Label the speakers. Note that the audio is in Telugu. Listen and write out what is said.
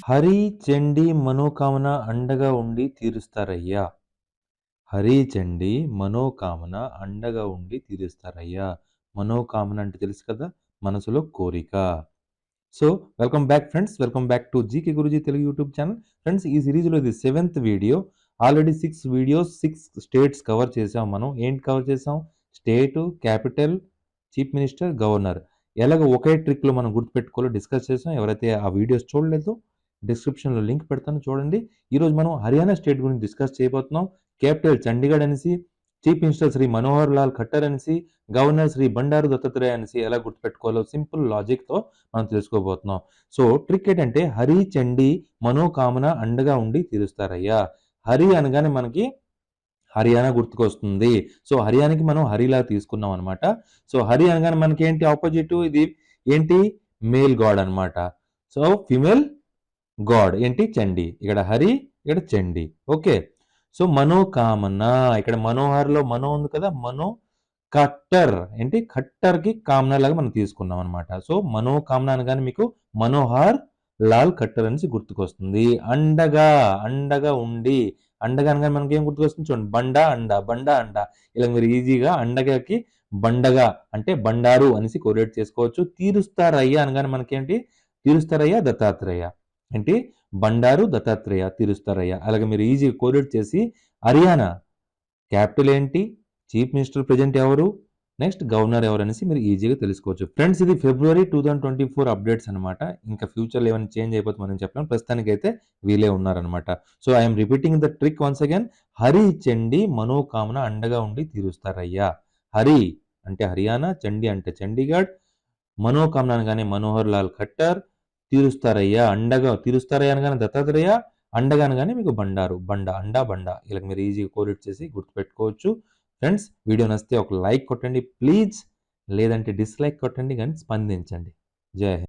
Speaker 1: హరి చండి మనోకామన అండగా ఉండి తీరుస్తారయ్యా. హరి చండి మనోకామన అండగా ఉండి తీరుస్తారయ్యా. మనోకామన అంటే తెలుసు కదా, మనసులో కోరిక. So welcome back friends, welcome back to GK Guruji Telugu YouTube channel. Friends, ఈ సిరీస్లో ఇది 7th video. Already 6 videos 6 states cover చేసాం. మనం ఏంటి కవర్ చేసాం? స్టేటు, క్యాపిటల్, చీఫ్ మినిస్టర్, గవర్నర్ ఎలాగ ఒకే ట్రిక్లో మనం గుర్తుపెట్టుకోవాలో డిస్కస్ చేసాం. ఎవరైతే ఆ వీడియోస్ చూడలేదో డిస్క్రిప్షన్లో లింక్ పెడతాను, చూడండి. ఈరోజు మనం హర్యానా స్టేట్ గురించి డిస్కస్ చేయబోతున్నాం. క్యాపిటల్ చండీగఢ్ అనేసి, చీఫ్ మినిస్టర్ శ్రీ మనోహర్ లాల్ ఖట్టర్ అనేసి, గవర్నర్ శ్రీ బండారు దత్తాత్రేయ అనేసి ఎలా గుర్తుపెట్టుకోవాలో సింపుల్ లాజిక్తో మనం తెలుసుకోబోతున్నాం. సో ట్రిక్ ఏంటంటే, హరి చండి మనోకామన అండగా ఉండి తీరుస్తారయ్యా. హరి అనగానే మనకి హర్యానా గుర్తుకొస్తుంది. సో హర్యానాకి మనం హరిలా తీసుకున్నాం అనమాట. సో హరి అనగానే మనకి ఏంటి ఆపోజిట్? ఇది ఏంటి? మేల్ గాడ్ అనమాట. సో ఫిమేల్ గాడ్ ఏంటి? చండి. ఇక్కడ హరి, ఇక్కడ చండి. ఓకే. సో మనోకామన, ఇక్కడ మనోహర్లో మనో ఉంది కదా, మనో కట్టర్ ఏంటి? ఖట్టర్కి కామన లాగా మనం తీసుకున్నాం అనమాట. సో మనోకామన అనగానే మీకు మనోహర్ లాల్ ఖట్టర్ అనేసి గుర్తుకొస్తుంది. అండగా, అండగా ఉండి, అండగా అనగానే మనకి ఏం గుర్తుకొస్తుంది? చూడండి, బండా అండ, బండా అండ. ఇలా మీరు ఈజీగా అండగాకి బండగా అంటే బండారు అనేసి కోరిలేట్ చేసుకోవచ్చు. తీరుస్తారయ్యా అనగానే మనకేంటి? తీరుస్తారయ్యా దత్తాత్రేయ. ఏంటి? బండారు దత్తాత్రేయ, తీరుస్తారయ్యా. అలాగే మీరు ఈజీగా కోరిలేట్ చేసి హర్యానా క్యాపిటల్ ఏంటి, చీఫ్ మినిస్టర్ ప్రెజెంట్ ఎవరు, నెక్స్ట్ గవర్నర్ ఎవరు అనేసి మీరు ఈజీగా తెలుసుకోవచ్చు. ఫ్రెండ్స్, ఇది ఫిబ్రవరి 2024 అప్డేట్స్ అనమాట. ఇంకా ఫ్యూచర్లో ఏమైనా చేంజ్ అయిపోతే మనం చెప్పలేం. ప్రస్తుతానికైతే వీలే ఉన్నారనమాట. So I'm repeating the trick once again. Hari Chandi Manokamana అండగా ఉండి తీరుస్తారయ్యా. హరి అంటే హర్యానా, చండి అంటే చండీగఢ్, మనోకామన అనగానే మనోహర్ లాల్ ఖట్టర్, తీరుస్తారయ్యా అండగా, తీరుస్తారయ్యా అనగానే దత్తాత్రేయ, అండగా అనగానే మీకు బండారు, బండ, అండా బండ. ఇలా మీరు ఈజీగా కోరిలేట్ చేసి గుర్తుపెట్టుకోవచ్చు. ఫ్రెండ్స్, వీడియో నచ్చితే ఒక లైక్ కొట్టండి ప్లీజ్, లేదంటే డిస్లైక్ కొట్టండి, కానీ స్పందించండి. జై హింద్.